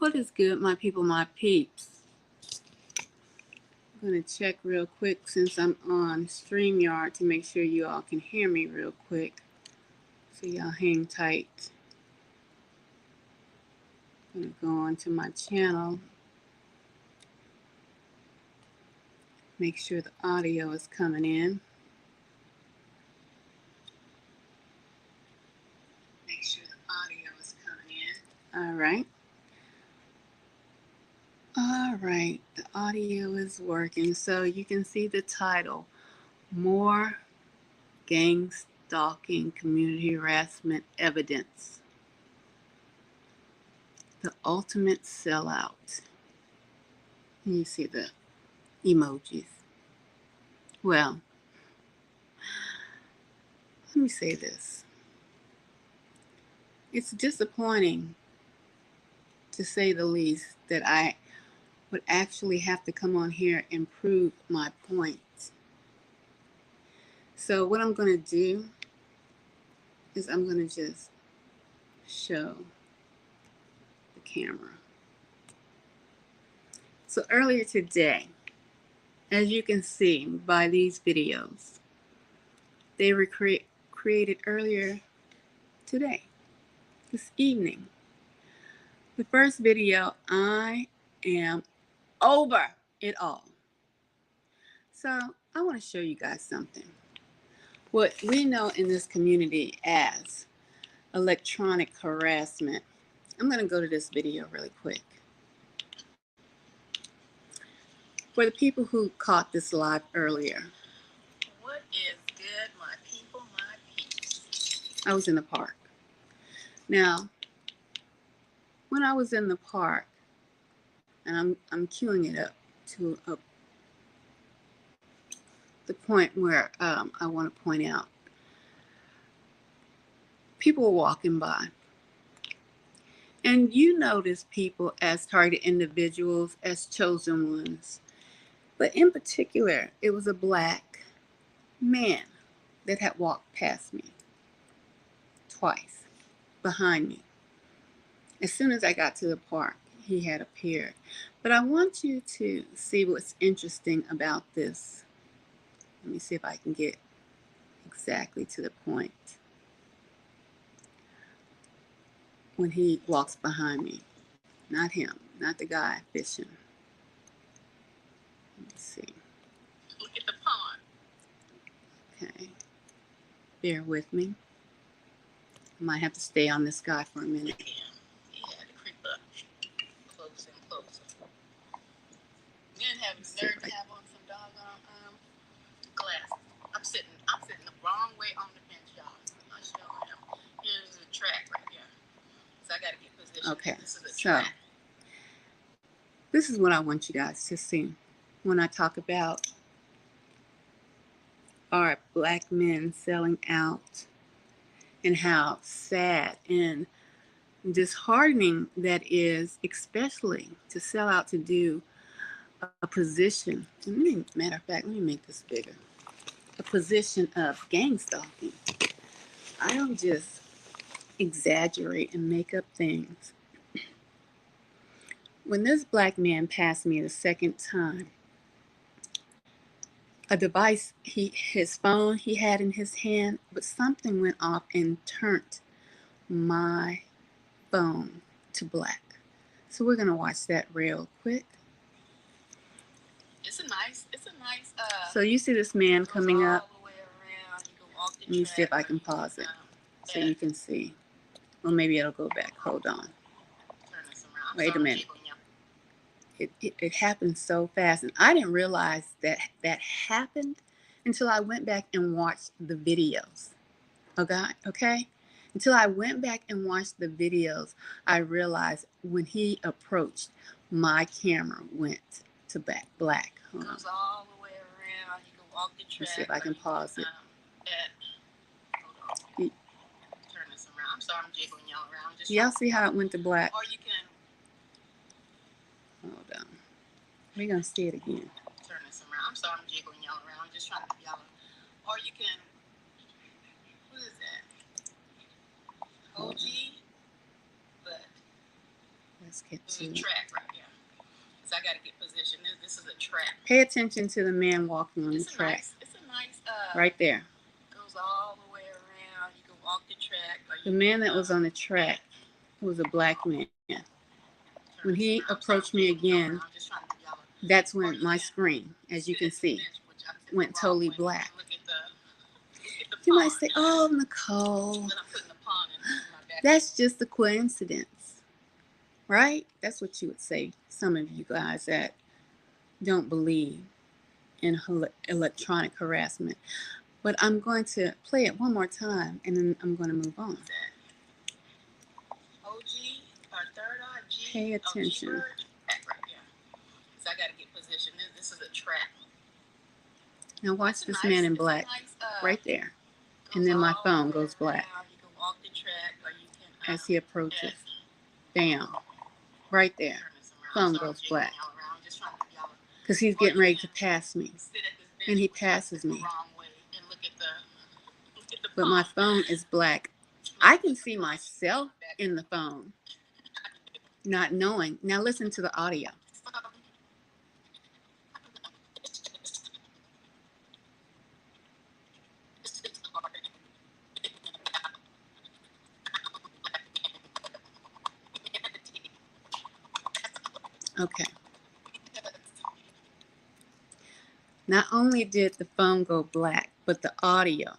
What is good, my people, my peeps? I'm going to check real quick since I'm on StreamYard to make sure you all can hear me real quick. So y'all hang tight. I'm going to go on to my channel. Make sure the audio is coming in. Make sure the audio is coming in. All right. All right, the audio is working. So you can see the title, More Gang Stalking Community Harassment Evidence. The ultimate sellout. And you see the emojis. Well, let me say this. It's disappointing, to say the least, that I would actually have to come on here and prove my point. So what I'm going to do is I'm going to just show the camera. So earlier today, as you can see by these videos, they were created earlier today, this evening. The first video, I am over it all. So I want to show you guys something. What we know in this community as electronic harassment. I'm going to go to this video really quick. For the people who caught this live earlier. What is good, my people, my peeps? I was in the park. Now, when I was in the park, and I'm queuing it up to the point where I want to point out, people were walking by. And you notice people as target individuals, as chosen ones. But in particular, it was a black man that had walked past me twice, behind me. As soon as I got to the park, he had appeared. But I want you to see what's interesting about this. Let me see if I can get exactly to the point. When he walks behind me, not him, not the guy fishing. Let's see. Look at the pond. Okay. Bear with me. I might have to stay on this guy for a minute. He had to creep up closer and closer. Then have the nerve to have on some doggone glasses. I'm sitting the wrong way on the bench, y'all. I'm showing him. Here's the track right here. So I gotta get positioned. Okay. This is a track. This is what I want you guys to see when I talk about our black men selling out and how sad and disheartening that is, especially to sell out to do a position. Matter of fact, let me make this bigger. A position of gang stalking. I don't just exaggerate and make up things. When this black man passed me the second time, a device, his phone he had in his hand, but something went off and turned my phone to black. So we're gonna watch that real quick. It's a nice. So you see this man coming up. Let me see if I can pause it so you can see. Well, maybe it'll go back. Hold on. Wait a minute. It happened so fast, and I didn't realize that happened until I went back and watched the videos. Okay? Until I went back and watched the videos, I realized when he approached, my camera went to black. Hold on. Goes all the way around. You can walk the track. Let's see if I can pause it. Hold on. Turn this around. I'm sorry, I'm jiggling y'all around. Y'all see how it went to black? Or you can. Hold on. We're going to see it again. Turn this around. I'm sorry, I'm jiggling y'all around. I'm just trying to y'all. Or you can. What is that? OG. But. Let's Let's get to the track right here. So I got to get position. This is a track. Pay attention to the man walking on the track. It's a nice right there. Goes all the way around. You can walk the track. The man that was on the track was a black man. When he approached me again, that's when my screen, as you can see, went totally black. You might say, oh, Nicole, that's just a coincidence, right? That's what you would say, some of you guys that don't believe in electronic harassment. But I'm going to play it one more time, and then I'm going to move on. Pay attention. So I got to get position. This is a trap. Now watch this man in black right there. And then my phone goes black as he approaches. Bam. Right there. Phone goes black. Because he's getting ready to pass me. And he passes me. But my phone is black. I can see myself in the phone, not knowing. Now listen to the audio. Okay. Not only did the phone go black, but the audio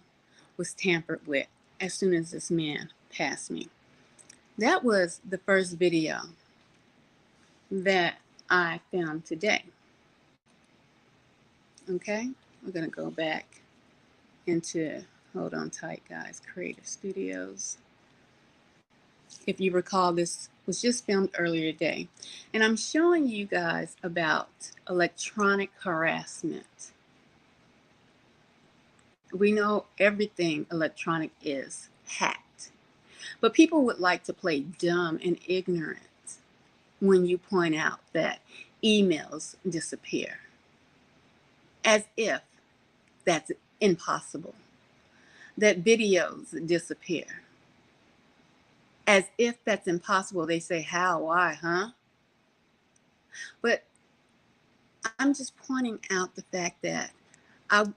was tampered with as soon as this man passed me. That was the first video that I filmed today. Okay, we're going to go back into, hold on tight guys, Creative Studios. If you recall, this was just filmed earlier today. And I'm showing you guys about electronic harassment. We know everything electronic is hacked. But people would like to play dumb and ignorant when you point out that emails disappear. As if that's impossible. That videos disappear. As if that's impossible. They say, how, why, huh? But I'm just pointing out the fact that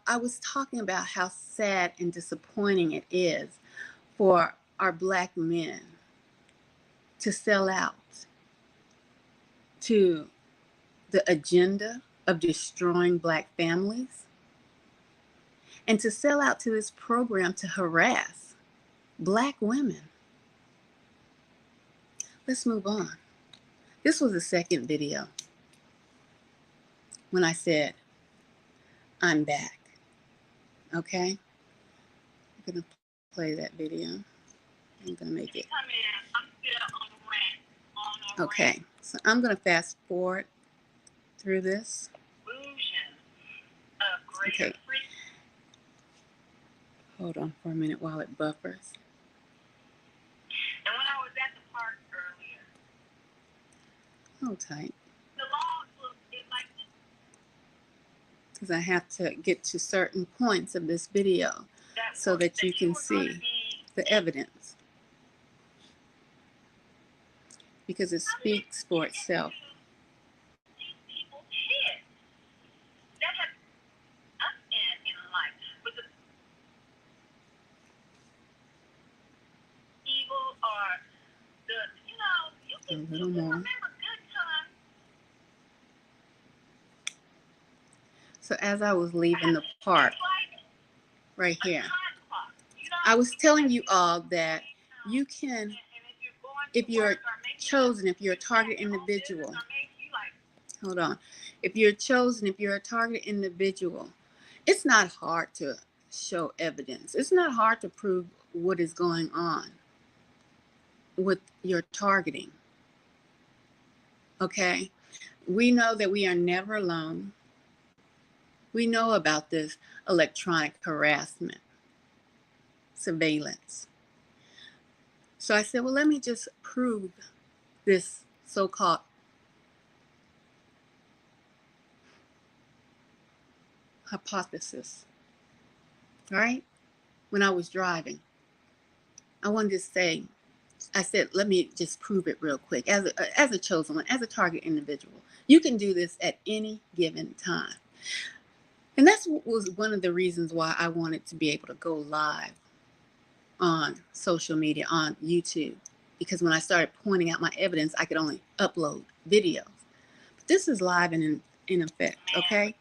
I was talking about how sad and disappointing it is for our black men to sell out to the agenda of destroying black families and to sell out to this program to harass black women. Let's move on. This was the second video when I said, I'm back. Okay? I'm going to play that video. I'm going to make it. Okay, so I'm going to fast forward through this. Okay. Hold on for a minute while it buffers. And when I was at the park earlier, hold tight. The laws look like this. Because I have to get to certain points of this video so that you can see the evidence. Because it speaks for itself. These people's heads that have us in life with the evil or the, you can remember good times. So as I was leaving the park, right here, I was telling you all that you can, if you're chosen, if you're a target individual, hold on, if you're chosen, if you're a target individual, it's not hard to show evidence. It's not hard to prove what is going on with your targeting. Okay? We know that we are never alone. We know about this electronic harassment, surveillance. So I said, well, let me just prove this so-called hypothesis, right? When I was driving, I wanted to say, I said, let me just prove it real quick. As a chosen one, as a target individual, you can do this at any given time. And that's was one of the reasons why I wanted to be able to go live on social media, on YouTube. Because when I started pointing out my evidence, I could only upload videos. But this is live and in effect, okay?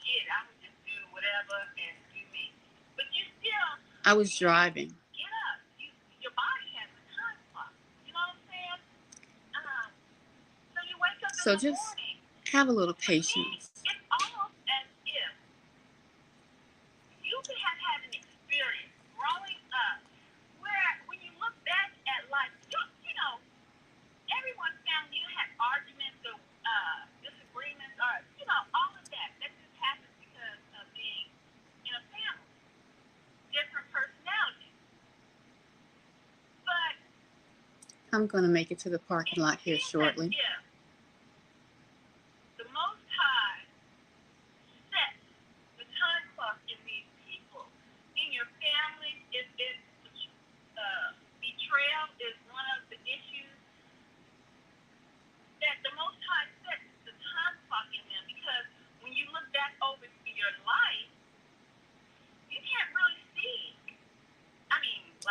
I was driving. So just have a little patience. It's almost as if you could have had an experience growing up where when you look back at life, you know, everyone's family, you had arguments or disagreements or, you know, all of that. That just happens because of being in a family. Different personalities. But I'm going to make it to the parking lot here shortly.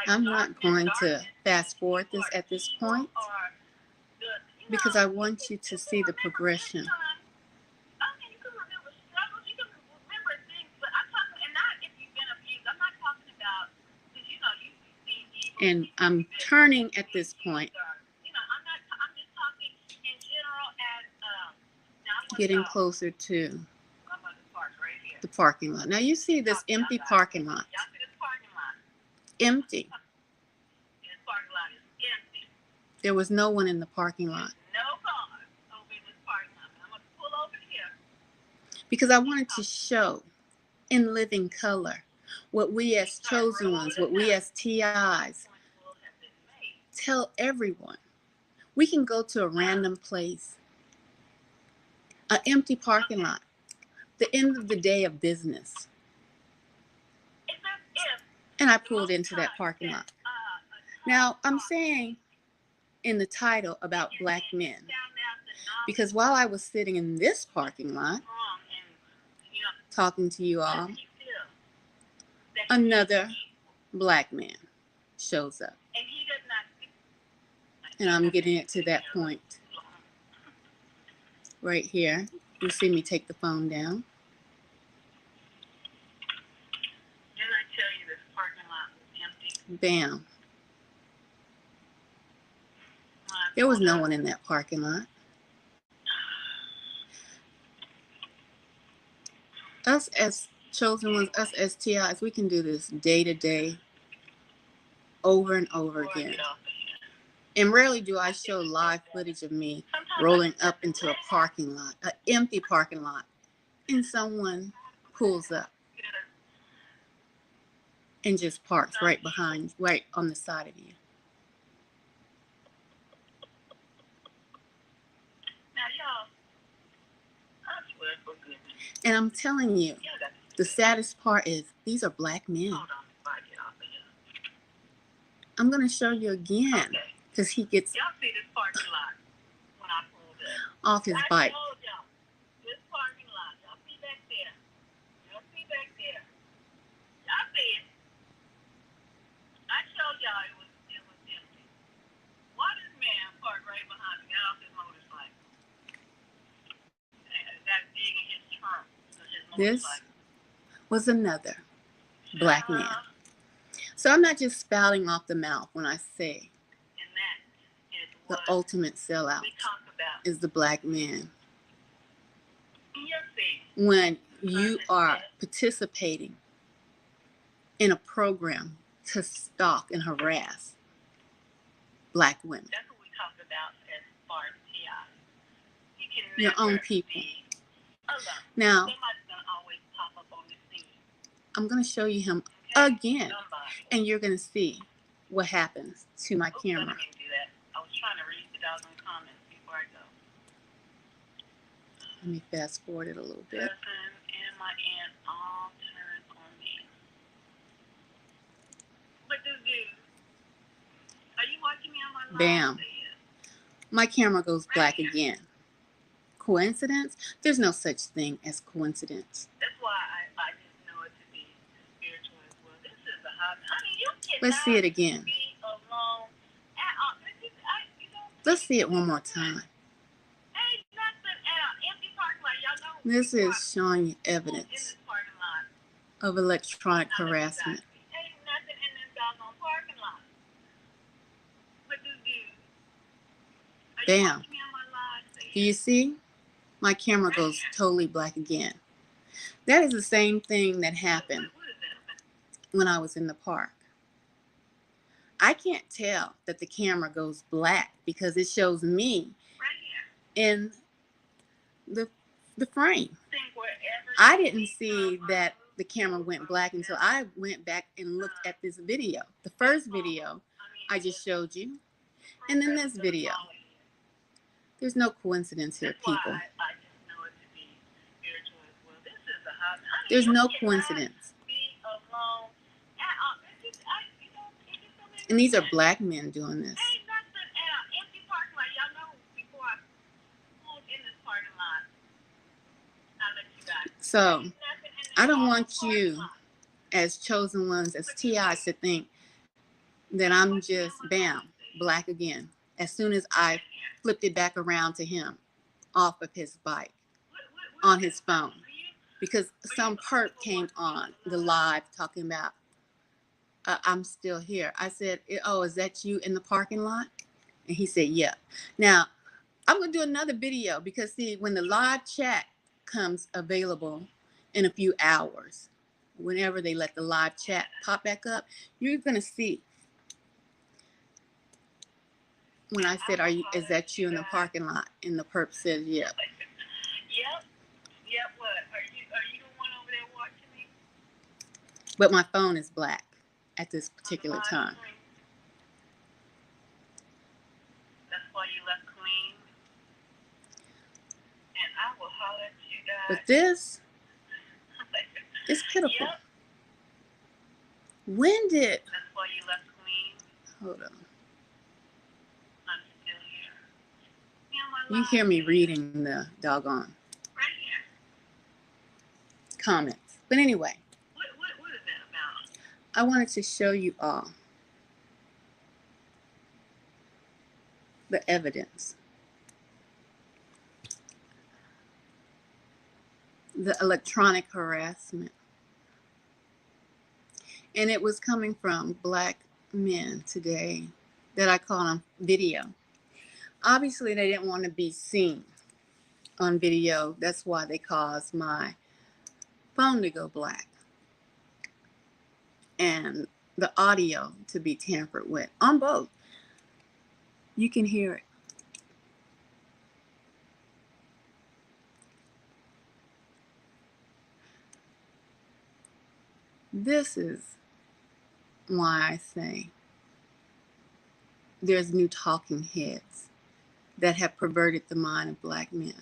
I'm not going to fast forward this at this point because I want you to see the progression. And I'm turning at this point, getting closer to the parking lot. Now you see this empty parking lot. Empty. There was no one in the parking lot. Because I wanted to show in living color what we as chosen ones, what we as TIs tell everyone. We can go to a random place, an empty parking lot, the end of the day of business. And I pulled into that parking lot. Now, I'm saying in the title about black men, because while I was sitting in this parking lot, talking to you all, another black man shows up. And I'm getting it to that point. Right here. You see me take the phone down. Didn't I tell you this parking lot was empty? Bam. There was no one in that parking lot. Us as chosen ones, us as TIs, we can do this day to day, over and over again. And rarely do I show live footage of me rolling up into a parking lot, an empty parking lot, and someone pulls up and just parks right behind, right on the side of you. And I'm telling you, the saddest part is these are black men. I'm going to show you again because he gets off his bike. This was another black man. So I'm not just spouting off the mouth when I say the ultimate sellout is the black man. When you are participating in a program to stalk and harass black women, that's what we talk about as far as TI. You can your own people. Now, I'm going to show you him again, and you're going to see what happens to my camera. I was trying to read the doggone comments before I go. Let me fast forward it a little bit. Cousin and my aunt all turned on me. But this dude, are you watching me on my Bam. My camera goes black again. Coincidence? There's no such thing as coincidence. That's why I just know it to be spiritual as well. This is a hobby. I mean, you cannot Let's see it again. be alone at all. Let's see it one more time. Ain't nothing at an empty parking lot. Y'all know this is showing you evidence of electronic harassment. Ain't nothing in this doggone parking lot. But this dude. Bam. Do you see? My camera goes totally black again. That is the same thing that happened when I was in the park. I can't tell that the camera goes black because it shows me in the frame. I didn't see that the camera went black until I went back and looked at this video. The first video I just showed you, and then this video. There's no coincidence here, people. There's no coincidence. And these are black men doing this. So, I don't want you, as chosen ones, as TIs, to think that I'm just, bam, black again. As soon as I flipped it back around to him, off of his bike, on his phone. Because some perp came on the live talking about, I'm still here. I said, oh, is that you in the parking lot? And he said, yeah. Now, I'm going to do another video because, see, when the live chat comes available in a few hours, whenever they let the live chat pop back up, you're going to see when I said, is that you in the parking lot? And the perp said, yeah. Yep, what? Are you the one over there watching me? But my phone is black at this particular time. That's why you left clean. And I will holler at you guys. But this is pitiful. Yep. When did... That's why you left clean. Hold on. I'm still here. You hear me reading the doggone comments. But anyway, what is that about? I wanted to show you all the evidence. The electronic harassment. And it was coming from black men today that I caught on video. Obviously, they didn't want to be seen on video. That's why they caused my phone to go black and the audio to be tampered with on both. You can hear it. This is why I say there's new talking heads that have perverted the mind of black men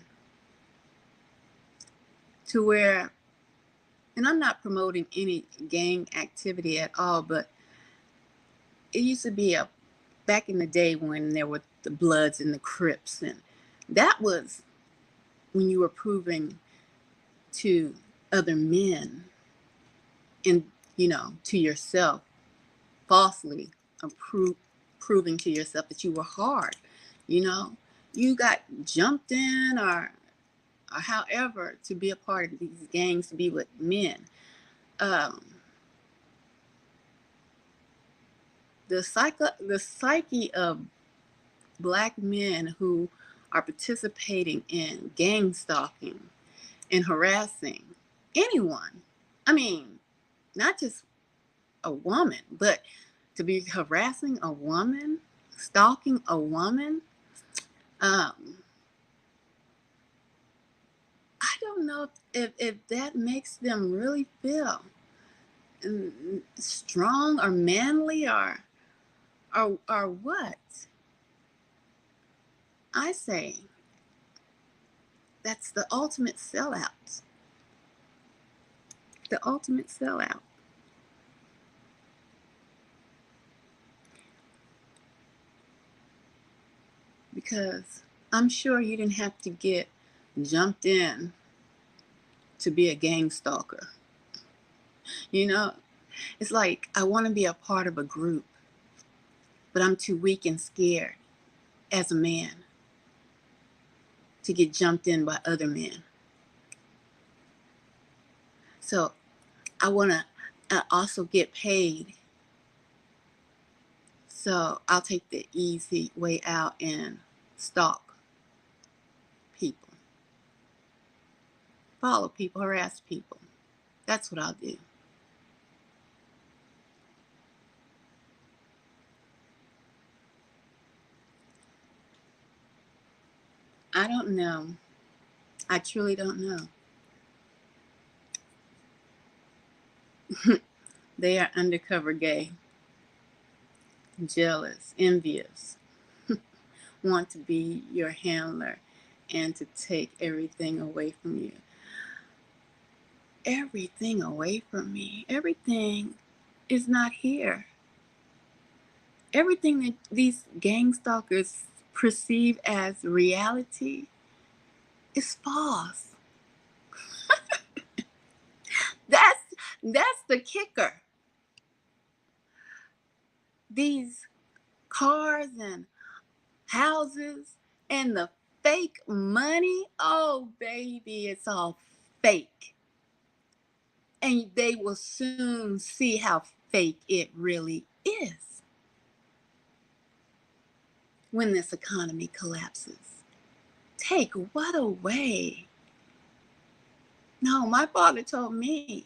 to where, and I'm not promoting any gang activity at all, but it used to be back in the day when there were the Bloods and the Crips, and that was when you were proving to other men and, to yourself, falsely proving to yourself that you were hard. You got jumped in or however to be a part of these gangs, to be with men. The psyche of black men who are participating in gang stalking and harassing anyone. I mean, not just a woman, but to be harassing a woman, stalking a woman. I don't know if that makes them really feel strong or manly or what. I say that's the ultimate sellout. The ultimate sellout. because I'm sure you didn't have to get jumped in to be a gang stalker. You know, it's like I want to be a part of a group, but I'm too weak and scared as a man to get jumped in by other men. So I want to also get paid. So I'll take the easy way out and stalk people, follow people, harass people. That's what I'll do. I don't know. I truly don't know. They are undercover gay, jealous, envious, want to be your handler and to take everything away from you. Everything away from me. Everything is not here. Everything that these gang stalkers perceive as reality is false. That's the kicker. These cars and houses and the fake money, oh baby, it's all fake. And they will soon see how fake it really is when this economy collapses. Take what away? No, my father told me,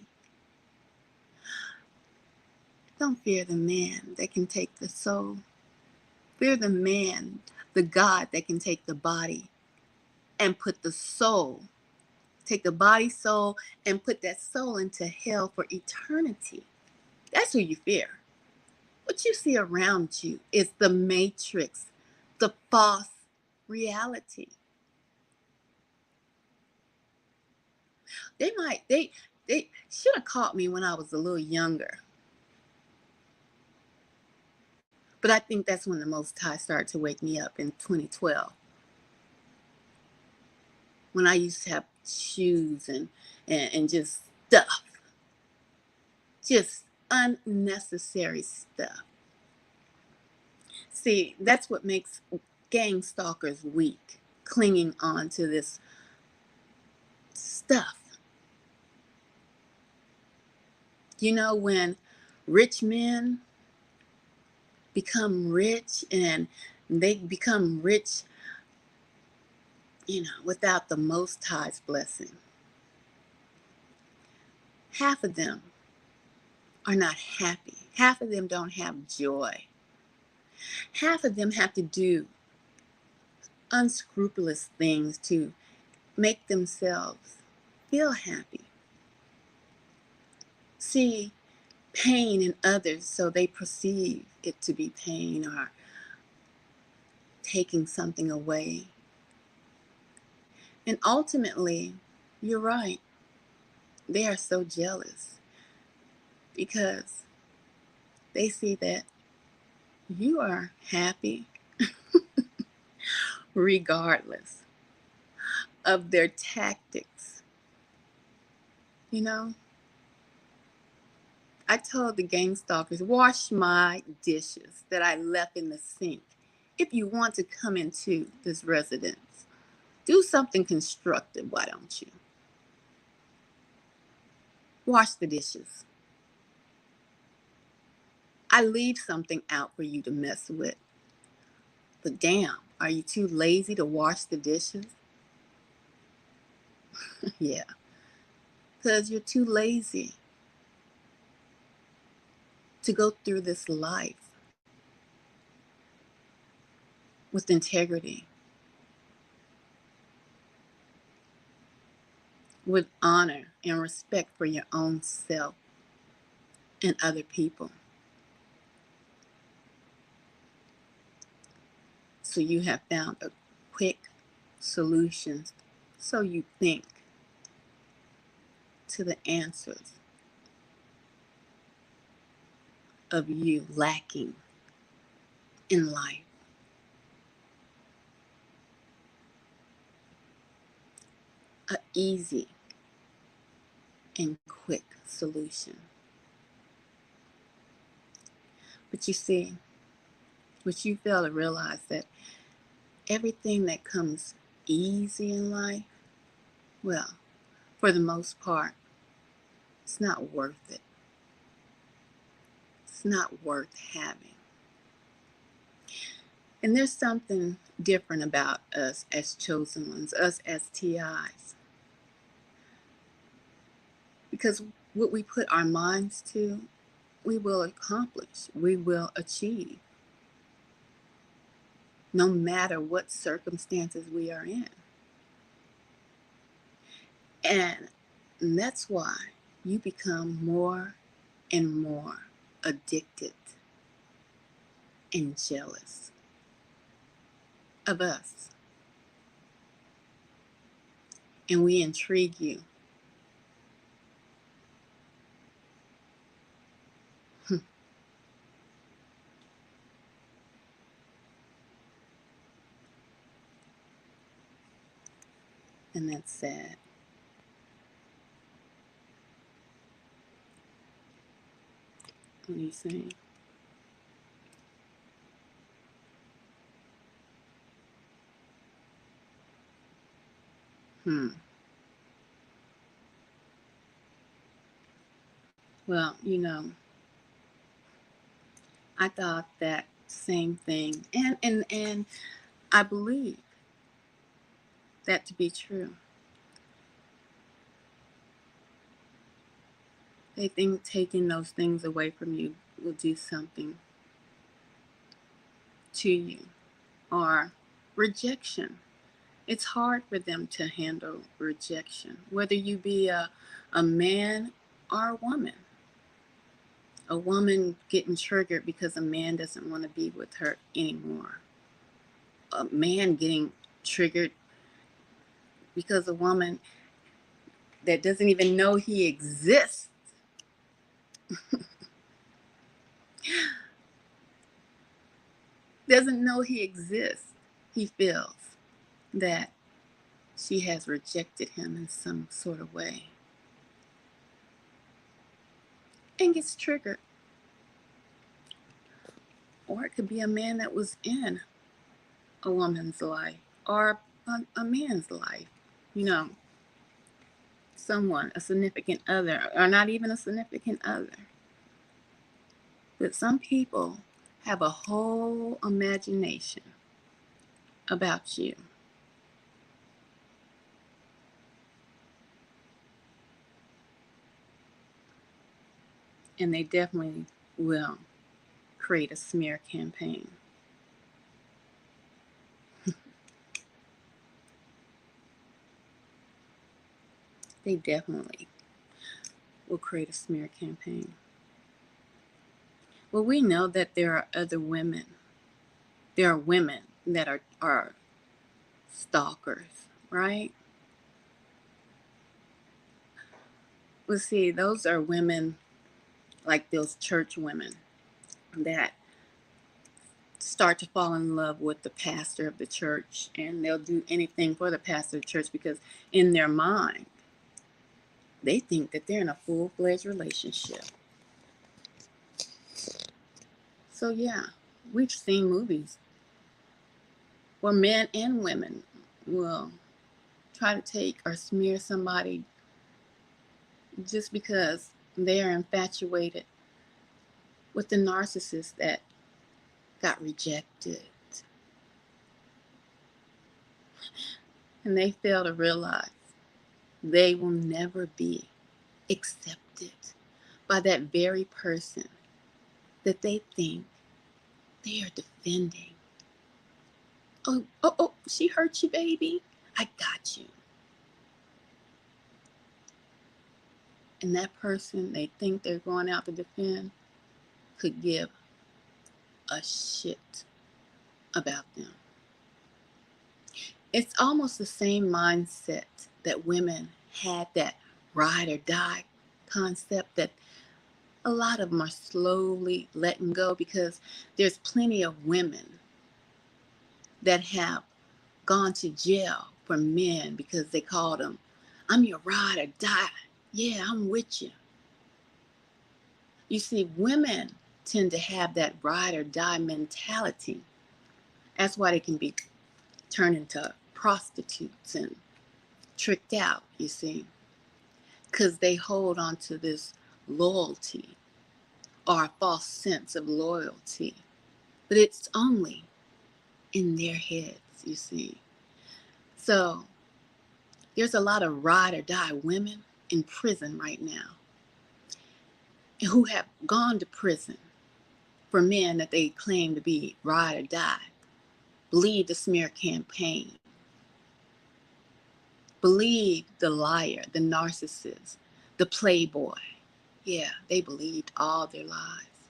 don't fear the man that can take the soul. Fear the man, the God that can take the body and put the soul, take the body, soul, and put that soul into hell for eternity. That's who you fear. What you see around you is the matrix, the false reality. They should have caught me when I was a little younger. But I think that's when the Most High started to wake me up in 2012. When I used to have shoes and just stuff. Just unnecessary stuff. See, that's what makes gang stalkers weak, clinging on to this stuff. You know, when rich men become rich and they become rich, without the Most High's blessing, half of them are not happy. Half of them don't have joy. Half of them have to do unscrupulous things to make themselves feel happy. See pain in others so they perceive it to be pain or taking something away. And ultimately, you're right, they are so jealous because they see that you are happy regardless of their tactics. You know, I told the gang stalkers, wash my dishes that I left in the sink. If you want to come into this residence, do something constructive, why don't you? Wash the dishes. I leave something out for you to mess with. But damn, are you too lazy to wash the dishes? Yeah, because you're too lazy to go through this life with integrity, with honor and respect for your own self and other people. So you have found a quick solution, so you think, to the answers of you lacking in life. a easy and quick solution. But you see, what you fail to realize that everything that comes easy in life, well, for the most part, it's not worth it. It's not worth having. And there's something different about us as chosen ones, us as TIs. Because what we put our minds to, we will accomplish, we will achieve, no matter what circumstances we are in. And that's why you become more and more addicted and jealous of us. And we intrigue you. And that's sad. What are you saying? Well, I thought that same thing. And I believe that to be true. They think taking those things away from you will do something to you. Or rejection. It's hard for them to handle rejection, whether you be a man or a woman. A woman getting triggered because a man doesn't want to be with her anymore. A man getting triggered because a woman that doesn't even know he exists doesn't know he exists. He feels that she has rejected him in some sort of way and gets triggered. Or it could be a man that was in a woman's life or a man's life, someone, a significant other, or not even a significant other. But some people have a whole imagination about you. And they definitely will create a smear campaign. They definitely will create a smear campaign. Well, we know that there are other women. There are women that are stalkers, right? Well, see, those are women like those church women that start to fall in love with the pastor of the church, and they'll do anything for the pastor of the church because in their mind, they think that they're in a full-fledged relationship. So yeah, we've seen movies where men and women will try to take or smear somebody just because they are infatuated with the narcissist that got rejected. And they fail to realize they will never be accepted by that very person that they think they are defending. Oh, she hurt you, baby. I got you. And that person they think they're going out to defend could give a shit about them. It's almost the same mindset that women had, that ride or die concept, that a lot of them are slowly letting go, because there's plenty of women that have gone to jail for men because they called them I'm your ride or die. Yeah, I'm with you. You see, women tend to have that ride or die mentality. That's why they can be turned into prostitutes and tricked out, you see, because they hold on to this loyalty or a false sense of loyalty. But it's only in their heads, you see. So there's a lot of ride or die women in prison right now who have gone to prison for men that they claim to be ride or die, believe the smear campaign, believe the liar, the narcissist, the playboy. Yeah, they believed all their lives.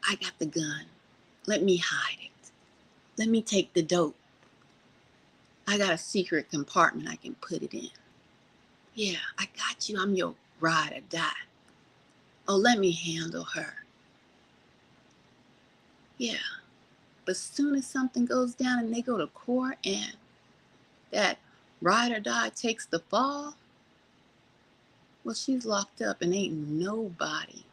I got the gun. Let me hide it. Let me take the dope. I got a secret compartment I can put it in. Yeah, I got you. I'm your ride or die. Oh, let me handle her. Yeah. But as soon as something goes down and they go to court and that ride or die takes the fall, well, she's locked up and ain't nobody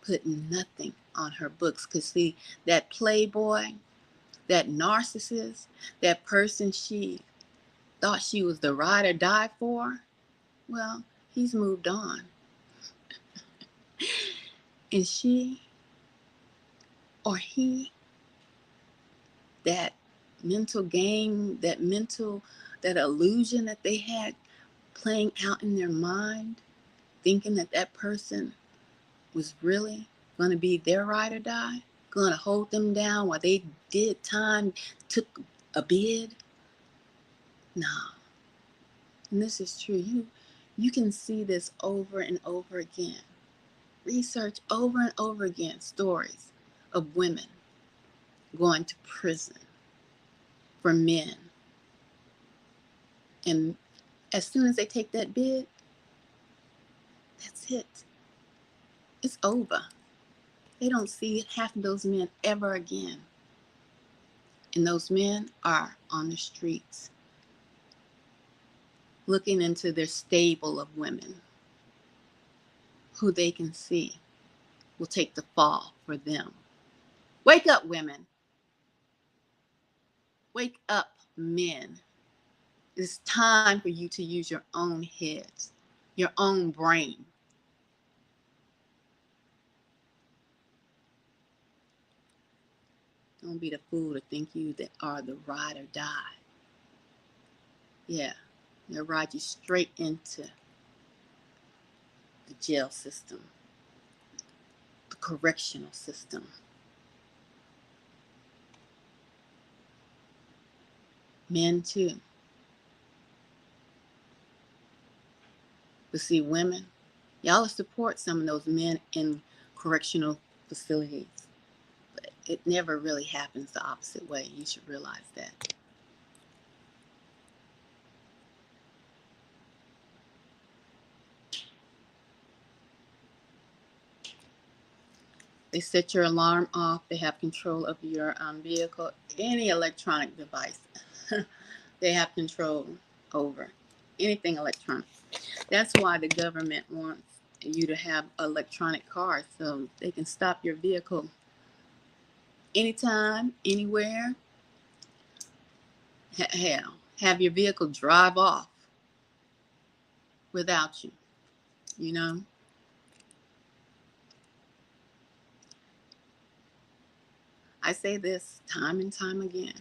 putting nothing on her books. Because see, that playboy, that narcissist, that person she thought she was the ride or die for, well, he's moved on. And she or he, that mental game, that illusion that they had playing out in their mind, thinking that that person was really going to be their ride or die, going to hold them down while they did time, took a bid. No. And this is true. You can see this over and over again. Research over and over again stories of women going to prison for men. And as soon as they take that bid, that's it. It's over. They don't see half of those men ever again. And those men are on the streets, looking into their stable of women who they can see will take the fall for them. Wake up, women. Wake up, men. It's time for you to use your own heads, your own brain. Don't be the fool to think you that are the ride or die. Yeah, they'll ride you straight into the jail system, the correctional system. Men too. But see, women, y'all support some of those men in correctional facilities. But it never really happens the opposite way. You should realize that. They set your alarm off. They have control of your vehicle, any electronic device. They have control over anything electronic. That's why the government wants you to have electronic cars so they can stop your vehicle anytime, anywhere. Hell, have your vehicle drive off without you, you know? I say this time and time again.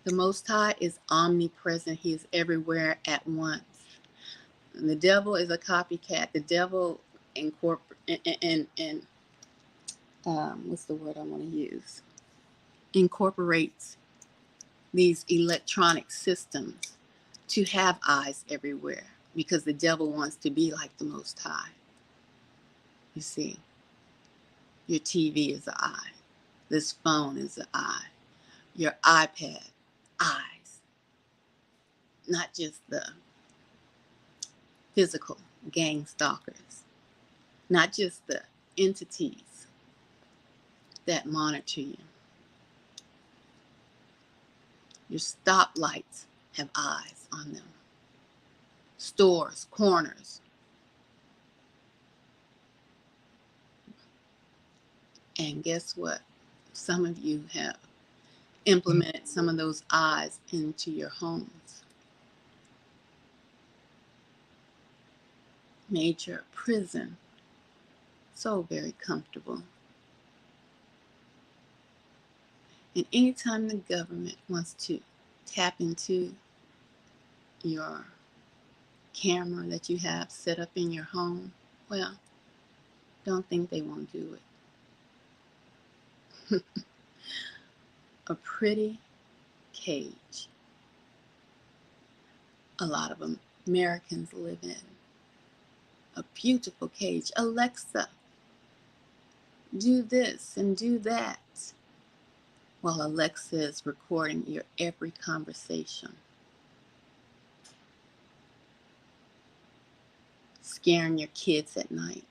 The Most High is omnipresent. He is everywhere at once. And the devil is a copycat. The devil what's the word I want to use? Incorporates these electronic systems to have eyes everywhere because the devil wants to be like the Most High. You see, your TV is an eye. This phone is an eye. Your iPad, eyes. Not just the physical gang stalkers. Not just the entities that monitor you. Your stoplights have eyes on them. stores, corners. And guess what? Some of you have implemented some of those eyes into your homes. Made your prison so very comfortable. And anytime the government wants to tap into your camera that you have set up in your home, well, don't think they won't do it. A pretty cage. A lot of Americans live in. A beautiful cage. Alexa, do this and do that. While Alexa is recording your every conversation. Scaring your kids at night.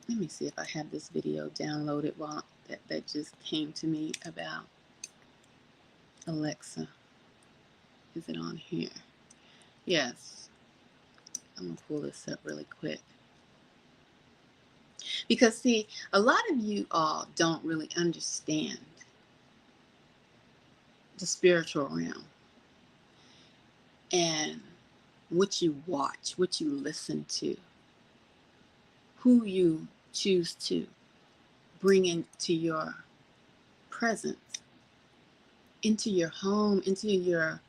Let me see if I have this video downloaded while that just came to me about Alexa. Is it on here? Yes. I'm going to pull this up really quick. Because see, a lot of you all don't really understand the spiritual realm and what you watch, what you listen to, who you choose to bring into your presence, into your home, into your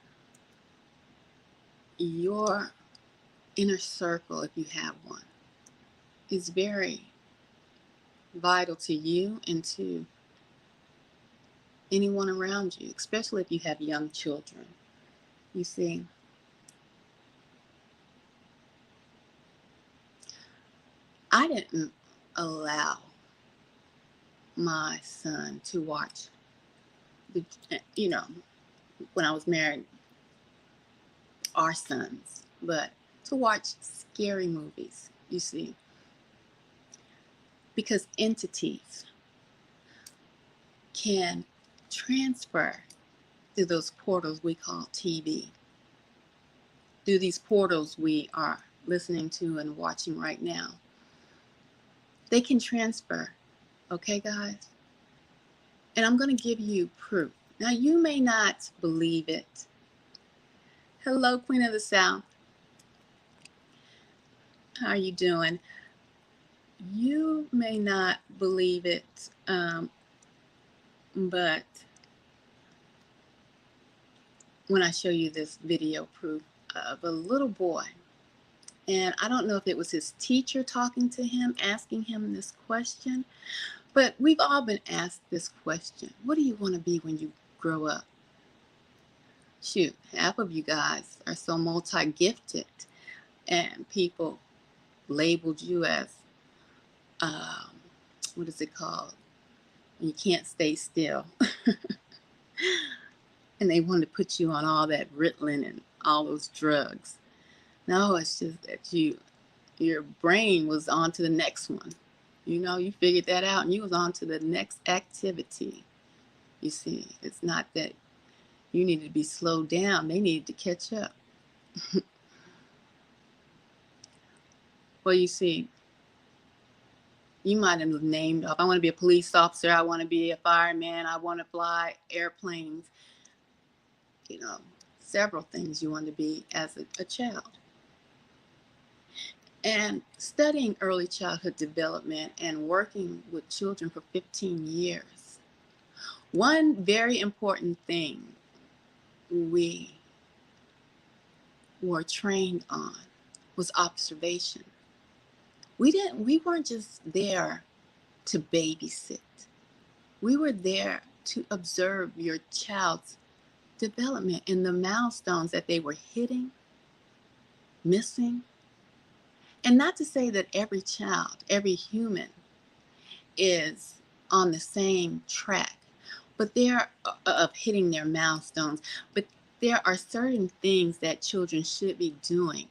inner circle, if you have one, is very vital to you and to anyone around you, especially if you have young children. You see, I didn't allow my son to watch when I was married, our sons, but to watch scary movies, you see, because entities can transfer through those portals we call TV, through these portals we are listening to and watching right now. They can transfer, okay, guys? And I'm going to give you proof. Now, you may not believe it. Hello, Queen of the South. How are you doing? You may not believe it, but when I show you this video proof of a little boy, and I don't know if it was his teacher talking to him, asking him this question, but we've all been asked this question. What do you want to be when you grow up? Shoot, half of you guys are so multi-gifted, and people labeled you as, what is it called? You can't stay still. And they wanted to put you on all that Ritalin and all those drugs. No, it's just that your brain was on to the next one. You figured that out and you was on to the next activity. You see, it's not that you needed to be slowed down. They needed to catch up. Well, you see, you might have named off, I want to be a police officer, I want to be a fireman, I want to fly airplanes. Several things you want to be as a child. And studying early childhood development and working with children for 15 years, one very important thing we were trained on was observation. We weren't just there to babysit. We were there to observe your child's development and the milestones that they were hitting, missing. And not to say that every child, every human is on the same track, but of hitting their milestones. But there are certain things that children should be doing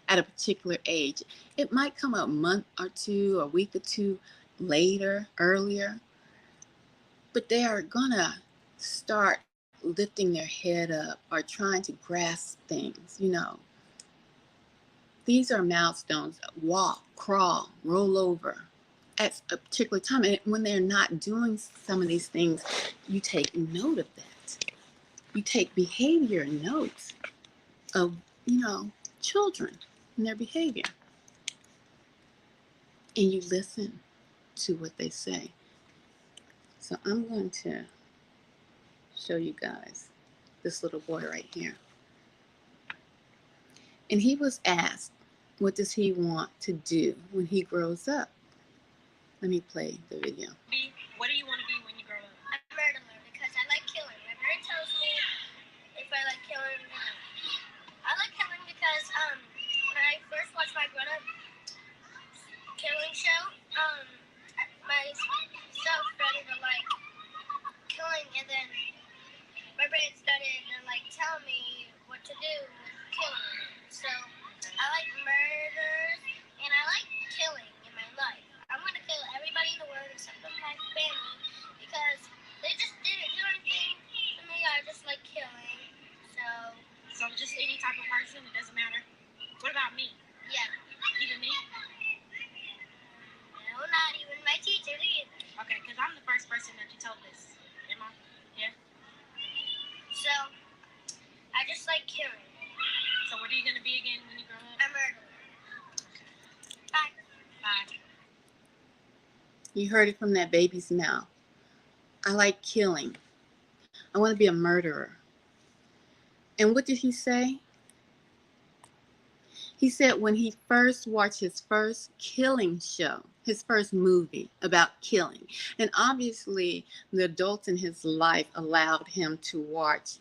at a particular age. It might come a month or two, a week or two later, earlier. but they are gonna start lifting their head up or trying to grasp things, you know. These are milestones: walk, crawl, roll over at a particular time. And when they're not doing some of these things, you take note of that. You take behavior notes of, you know, children and their behavior. And you listen to what they say. So I'm going to show you guys this little boy right here. And he was asked, what does he want to do when he grows up? Let me play the video. What do you want to be when you grow up? A murderer, because I like killing. My brain tells me if I like killing. I like killing because when I first watched my grown-up killing show, myself started to like killing, and then my brain started to like tell me what to do with killing. So I like murders and I like killing in my life. I'm gonna kill everybody in the world except for my family because they just didn't do anything to me. I just like killing. So just any type of person, it doesn't matter. What about me? Yeah. Even me? No, not even my teacher either. Okay, because I'm the first person that you told this. Am I? Yeah. So I just like killing. So what are you gonna be again when you grow up? A murderer. Bye. Bye. You heard it from that baby's mouth. I like killing. I want to be a murderer. And what did he say? He said when he first watched his first killing show, his first movie about killing, and obviously the adults in his life allowed him to watch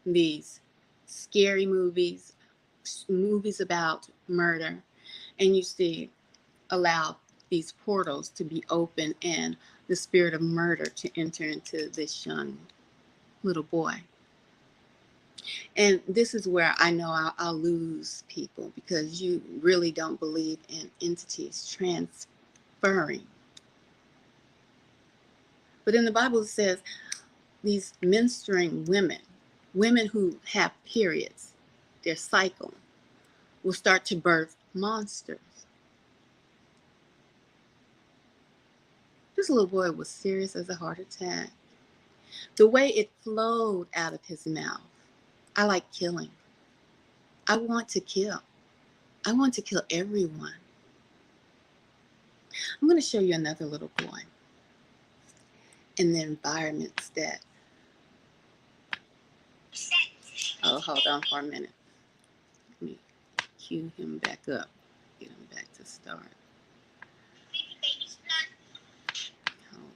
these scary movies, movies about murder, and you see, allow these portals to be open and the spirit of murder to enter into this young little boy. And this is where I know I'll lose people, because you really don't believe in entities transferring. But in the Bible it says these menstruating women, women who have periods, their cycle, will start to birth monsters. This little boy was serious as a heart attack. The way it flowed out of his mouth. I like killing. I want to kill. I want to kill everyone. I'm going to show you another little boy in the environments that... Oh, hold on for a minute. Let me cue him back up. Get him back to start. Hold on.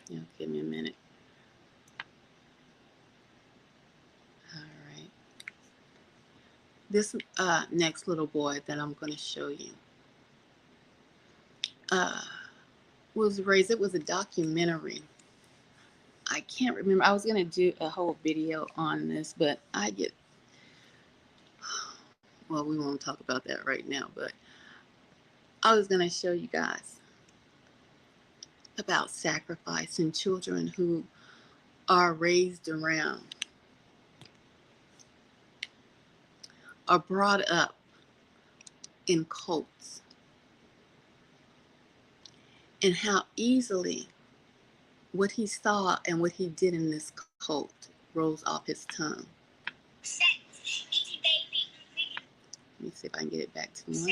Yeah, give me a minute. All right. This next little boy that I'm going to show you was raised. It was a documentary. I can't remember. I was going to do a whole video on this, but I get... Well, we won't talk about that right now, but I was going to show you guys about sacrifice and children who are raised around, are brought up in cults, and how easily what he saw and what he did in this cult rolls off his tongue. Let me see if I can get it back to one.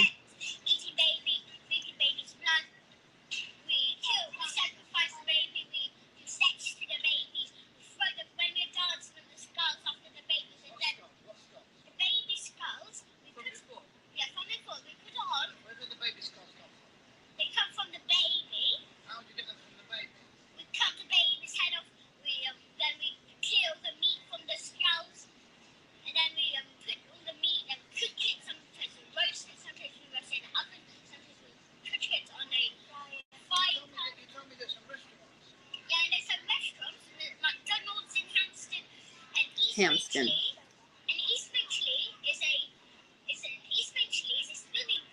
Hampton. And East Finchley is a swimming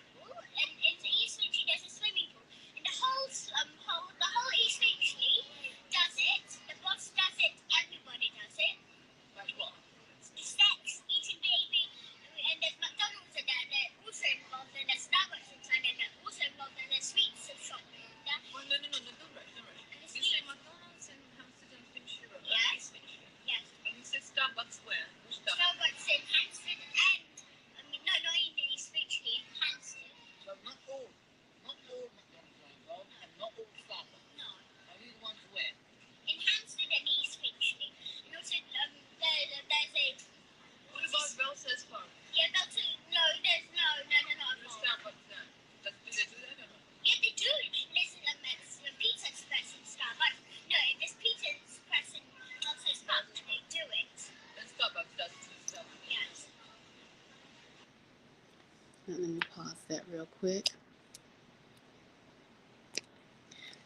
Let me pause that real quick.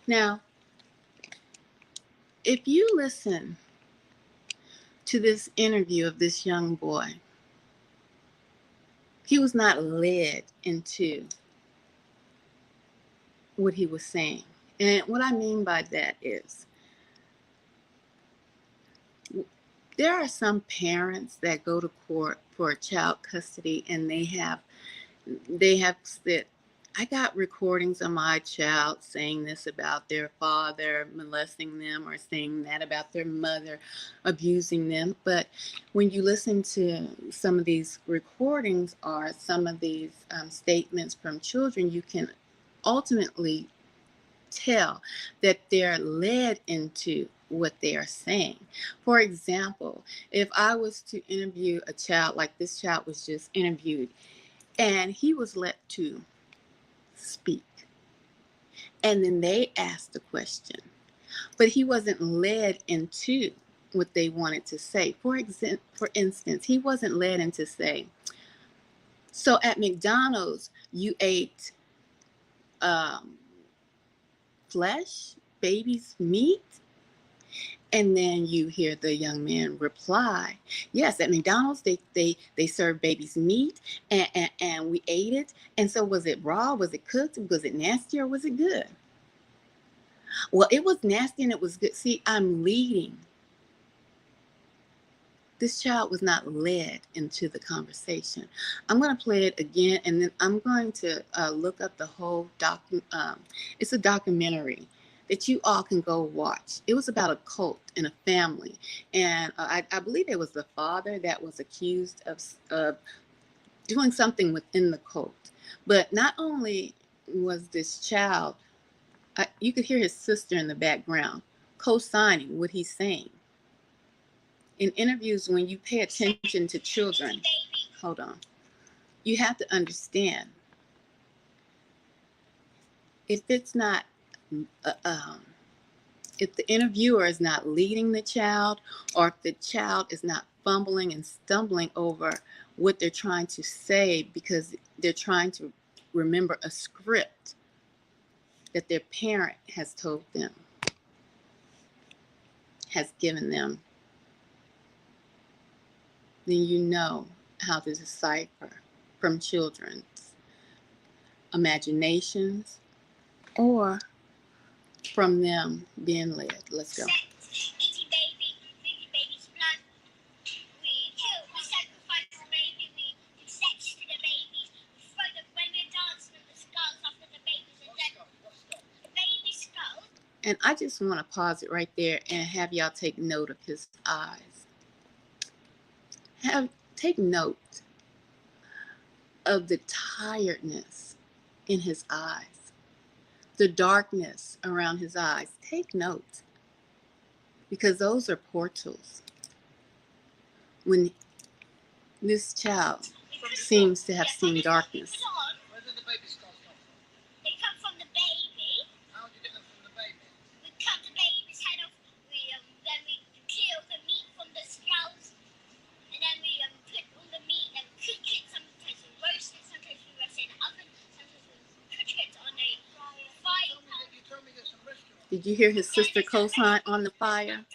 Now, if you listen to this interview of this young boy, he was not led into what he was saying. And what I mean by that is, there are some parents that go to court for child custody, and they have said, I got recordings of my child saying this about their father molesting them, or saying that about their mother abusing them. But when you listen to some of these recordings or some of these statements from children, you can ultimately tell that they're led into what they are saying. For example, if I was to interview a child like this child was just interviewed, and he was let to speak, and then they asked a question, but he wasn't led into what they wanted to say. For instance, he wasn't led into say, so at McDonald's you ate flesh, baby's meat? And then you hear the young man reply, yes, at McDonald's they serve baby's meat, and we ate it. And so was it raw? Was it cooked? Was it nasty, or was it good? Well, it was nasty and it was good. See, I'm leading. This child was not led into the conversation. I'm going to play it again, and then I'm going to look up the whole it's a documentary that you all can go watch. It was about a cult and a family, and I believe it was the father that was accused of doing something within the cult. But not only was this child, you could hear his sister in the background co-signing what he's saying. In interviews, when you pay attention to children, hold on, you have to understand, if it's not, if the interviewer is not leading the child, or if the child is not fumbling and stumbling over what they're trying to say because they're trying to remember a script that their parent has told them, has given them, then you know how to decipher from children's imaginations or from them being led. Let's go. And I just want to pause it right there and have y'all take note of his eyes. Take note of the tiredness in his eyes, the darkness around his eyes. Take note, because those are portals. When this child seems to have seen darkness. Where did the baby scars come from? They come from the baby. How do you get them from the baby? We cut the baby's head off. Then we peel the meat from the scalps, and then we put all the meat and cook it. Sometimes we roast it. Sometimes we roast it in the oven. Sometimes we cook it on a fire. You told me there's some restaurant. Did you hear his sister co-sign on the fire?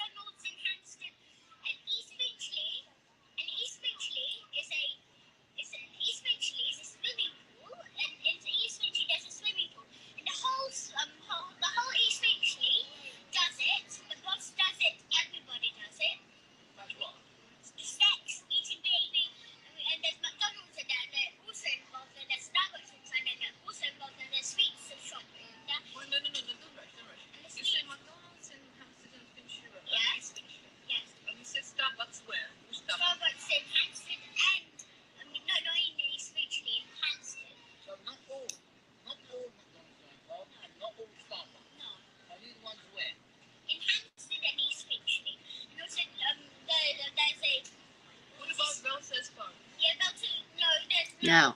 Now,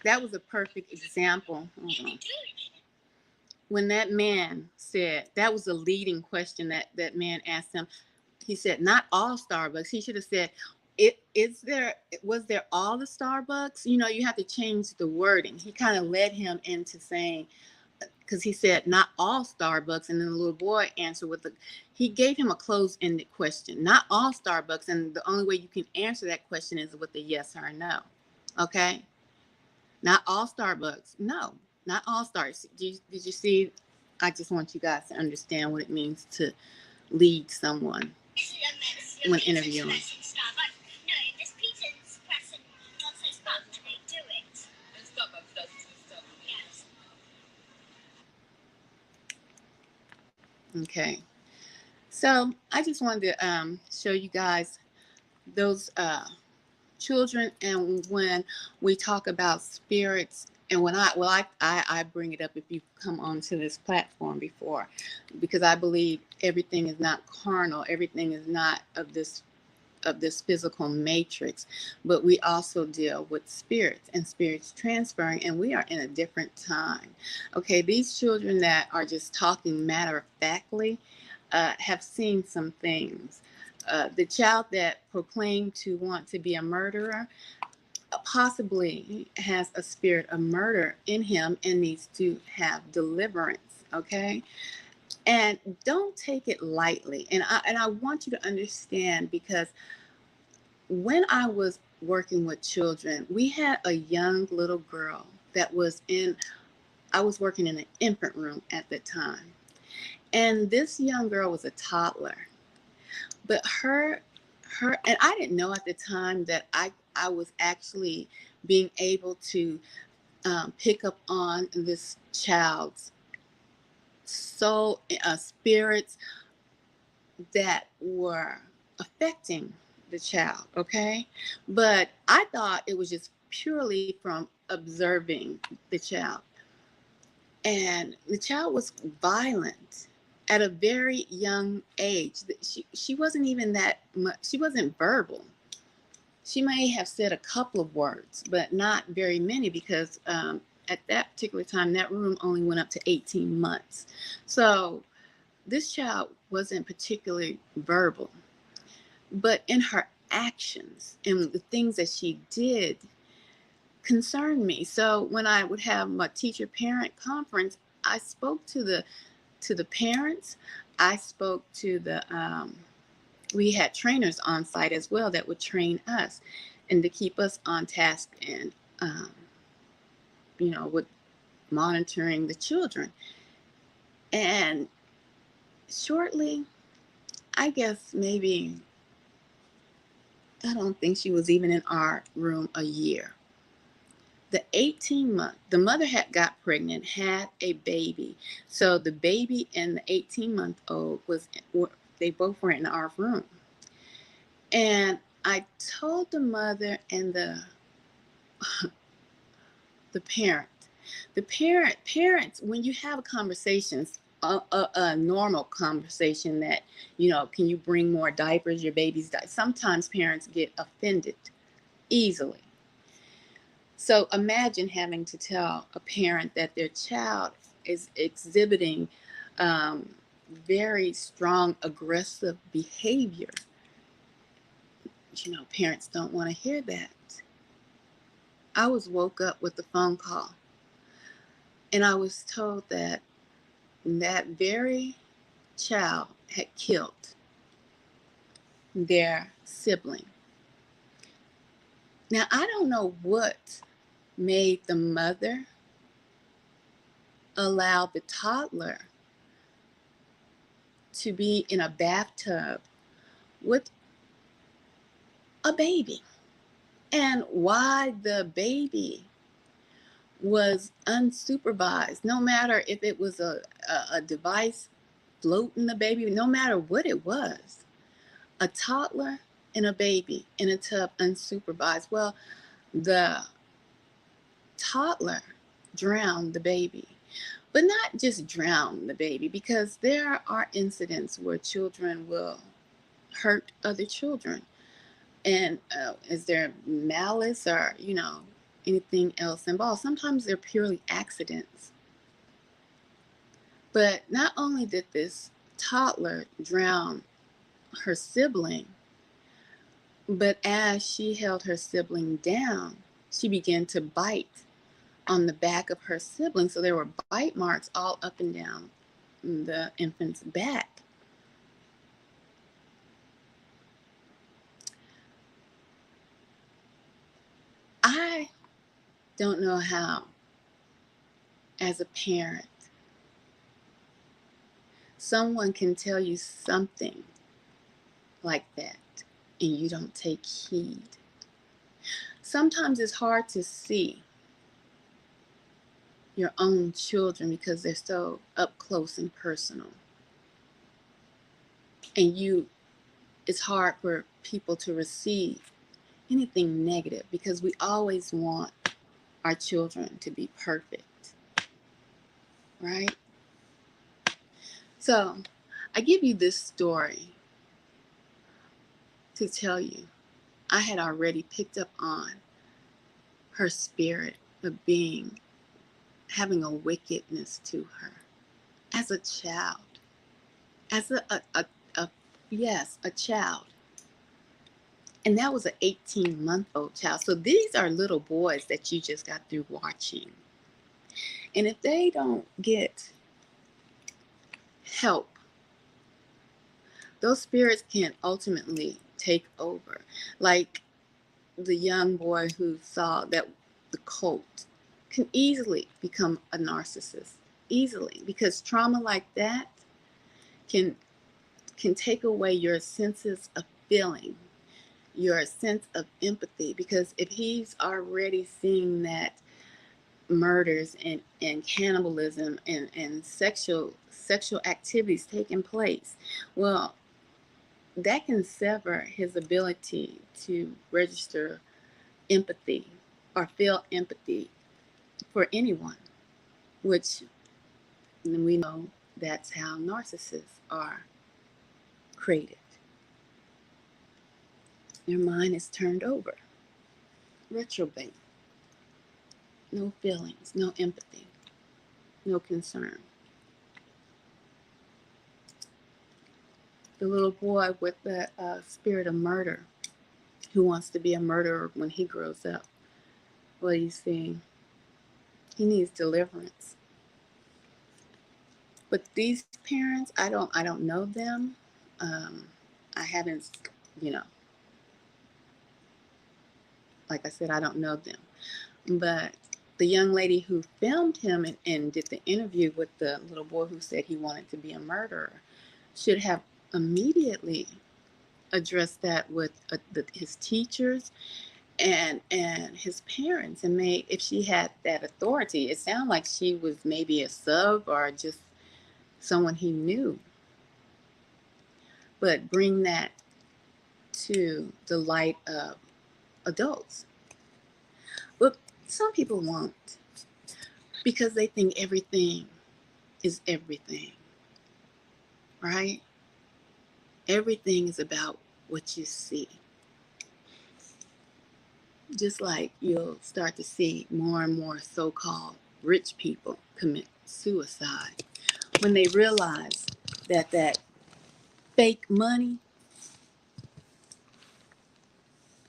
that was a perfect example. Hold on. When that man said, that was a leading question that man asked him. He said, not all Starbucks. He should have said, Was there all the Starbucks? You know, you have to change the wording. He kind of led him into saying, because he said not all Starbucks, and then the little boy answered with he gave him a closed-ended question. Not all Starbucks, and the only way you can answer that question is with a yes or a no. Okay? Not all Starbucks. No, not all stars. Did you see? I just want you guys to understand what it means to lead someone when interviewing. Okay, so I just wanted to show you guys those children, and when we talk about spirits, and when I bring it up if you come onto this platform before, because I believe everything is not carnal, everything is not of this physical matrix, but we also deal with spirits and spirits transferring, and we are in a different time. Okay, these children that are just talking matter of factly have seen some things. The child that proclaimed to want to be a murderer possibly has a spirit of murder in him and needs to have deliverance. Okay, and don't take it lightly. And I want you to understand, because when I was working with children, we had a young little girl that was I was working in an infant room at the time. And this young girl was a toddler. But and I didn't know at the time that I was actually being able to pick up on this child's soul, spirits that were affecting the child, okay? But I thought it was just purely from observing the child. And the child was violent at a very young age. She wasn't even that much, she wasn't verbal. She may have said a couple of words, but not very many, because at that particular time, that room only went up to 18 months. So this child wasn't particularly verbal, but in her actions and the things that she did concerned me. So when I would have my teacher parent conference, I spoke to the parents. I spoke to we had trainers on site as well that would train us and to keep us on task, and with monitoring the children. And shortly, I guess maybe, I don't think she was even in our room a year. The 18-month, the mother had got pregnant, had a baby. So the baby and the 18-month-old they both were in our room. And I told the mother and the parents, when you have conversations, a normal conversation that, can you bring more diapers? Your baby's died. Sometimes parents get offended easily. So imagine having to tell a parent that their child is exhibiting very strong aggressive behavior. Parents don't want to hear that. I was woke up with a phone call, and I was told that very child had killed their sibling. Now, I don't know what made the mother allow the toddler to be in a bathtub with a baby, and why the baby was unsupervised, no matter if it was a device floating the baby, no matter what it was. A toddler and a baby in a tub unsupervised. Well, the toddler drowned the baby, but not just drown the baby, because there are incidents where children will hurt other children. And is there malice or, anything else involved? Sometimes they're purely accidents. But not only did this toddler drown her sibling, But as she held her sibling down, she began to bite on the back of her sibling. So there were bite marks all up and down the infant's back. I don't know how, as a parent, someone can tell you something like that and you don't take heed. Sometimes it's hard to see your own children because they're so up close and personal. And it's hard for people to receive anything negative because we always want our children to be perfect, right? So I give you this story to tell you I had already picked up on her spirit of having a wickedness to her as a child, as a child. And that was an 18-month-old child. So these are little boys that you just got through watching. And if they don't get help, those spirits can ultimately take over. Like the young boy who saw that the cult can easily become a narcissist. Easily. Because trauma like that can take away your senses of feeling, your sense of empathy. Because if he's already seeing that murders and cannibalism and sexual activities taking place, well, that can sever his ability to register empathy or feel empathy for anyone, which we know that's how narcissists are created. Their mind is turned over, reprobate, no feelings, no empathy, no concern. The little boy with the spirit of murder who wants to be a murderer when he grows up, what do you see? He needs deliverance. But these parents, I don't know them. I haven't, like I said, I don't know them. But the young lady who filmed him and did the interview with the little boy who said he wanted to be a murderer should have immediately addressed that with his teachers and his parents, and if she had that authority. It sounded like she was maybe a sub or just someone he knew. But bring that to the light of adults. But some people won't, because they think everything is everything, right? Everything is about what you see. Just like you'll start to see more and more so-called rich people commit suicide when they realize that fake money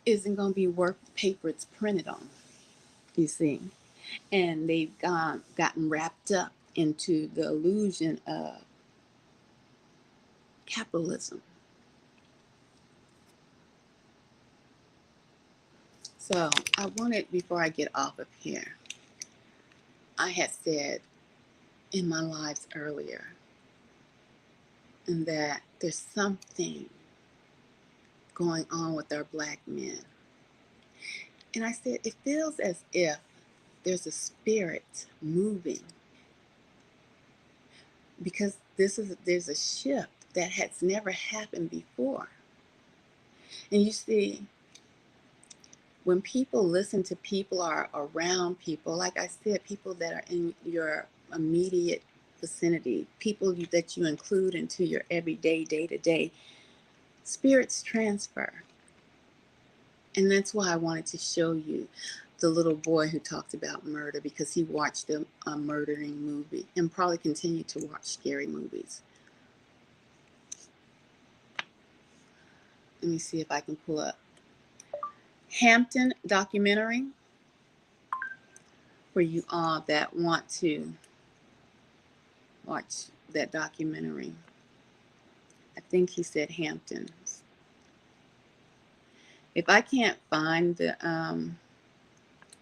isn't going to be worth the paper it's printed on, you see. And they've gotten wrapped up into the illusion of capitalism. So I wanted, before I get off of here, I had said in my lives earlier that there's something going on with our black men. And I said, it feels as if there's a spirit moving, because there's a shift that has never happened before. And you see, when people listen to people or around people, like I said, people that are in your immediate vicinity, people that you include into your everyday, day-to-day, spirits transfer. And that's why I wanted to show you the little boy who talked about murder, because he watched a murdering movie and probably continue to watch scary movies. Let me see if I can pull up Hampton documentary, for you all that want to watch that documentary. I think he said Hamptons. If I can't find the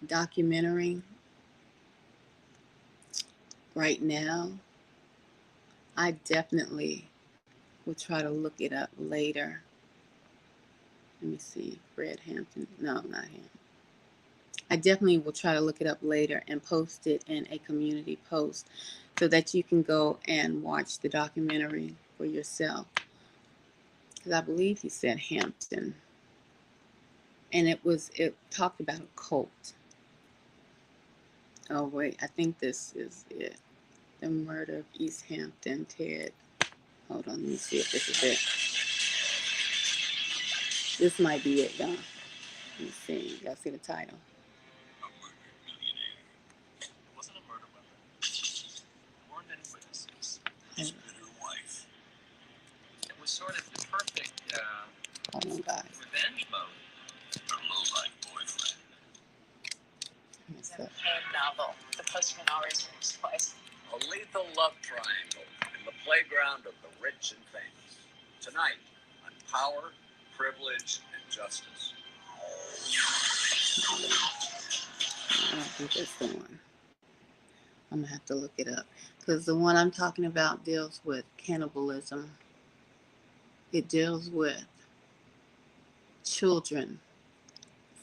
documentary right now, I definitely will try to look it up later. Let me see. Fred Hampton. No, not him. I definitely will try to look it up later and post it in a community post so that you can go and watch the documentary for yourself. Because I believe he said Hampton. And it talked about a cult. Oh, wait. I think this is it. The Murder of East Hampton, Ted. Hold on. Let me see if this is it. This might be it, y'all. Let me see. Y'all see the title? A murdered millionaire. It wasn't a murder weapon. There weren't any witnesses. His bitter wife. It was sort of the perfect Hold on, guys. revenge mode. Her low-life boyfriend. The novel. The postman always moves twice. A lethal love triangle in the playground of the rich and famous. Tonight, on Power, Privilege, and Justice. I don't think that's the one. I'm going to have to look it up. Because the one I'm talking about deals with cannibalism. It deals with children,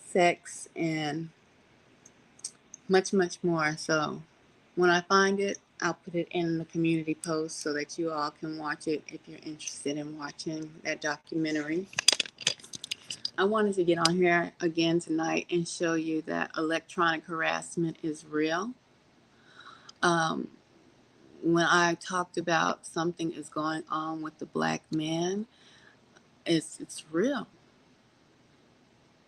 sex, and much, much more. So when I find it, I'll put it in the community post so that you all can watch it if you're interested in watching that documentary. I wanted to get on here again tonight and show you that electronic harassment is real. When I talked about something is going on with the black man, it's real.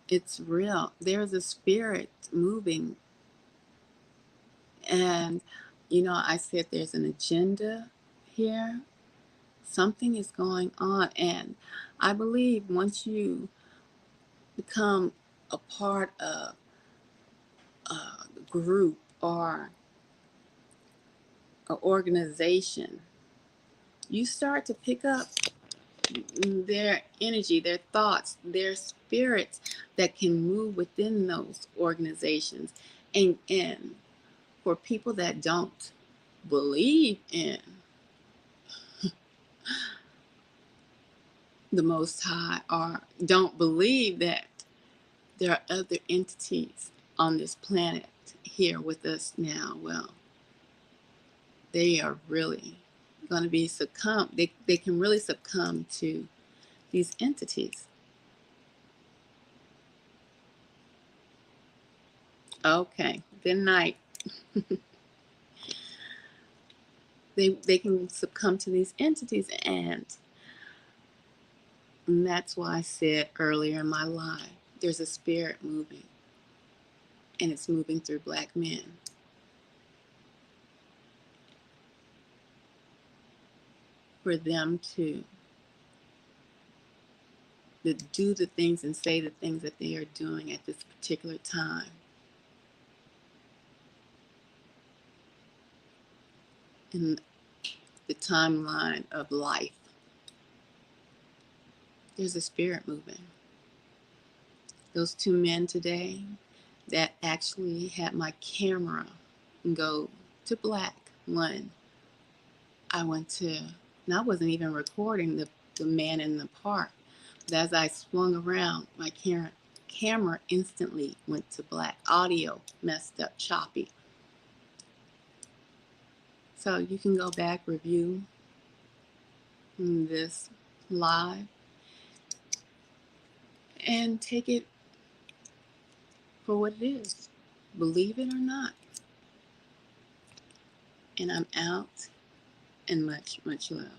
It's real. There's a spirit moving. And, I said there's an agenda here. Something is going on. And I believe once you become a part of a group or an organization, you start to pick up their energy, their thoughts, their spirits that can move within those organizations. And for people that don't believe in the Most High or don't believe that there are other entities on this planet here with us now, well, they are really going to be they can really succumb to these entities. Okay, good night. They can succumb to these entities, and that's why I said earlier in my life, there's a spirit moving, and it's moving through black men. For them to do the things and say the things that they are doing at this particular time. In the timeline of life, there's a spirit moving. Those two men today that actually had my camera go to black when I went to, and I wasn't even recording the man in the park. But as I swung around, my camera instantly went to black. Audio messed up, choppy. So you can go back, review this live, and take it for what it is. Believe it or not. And I'm out, and much, much love.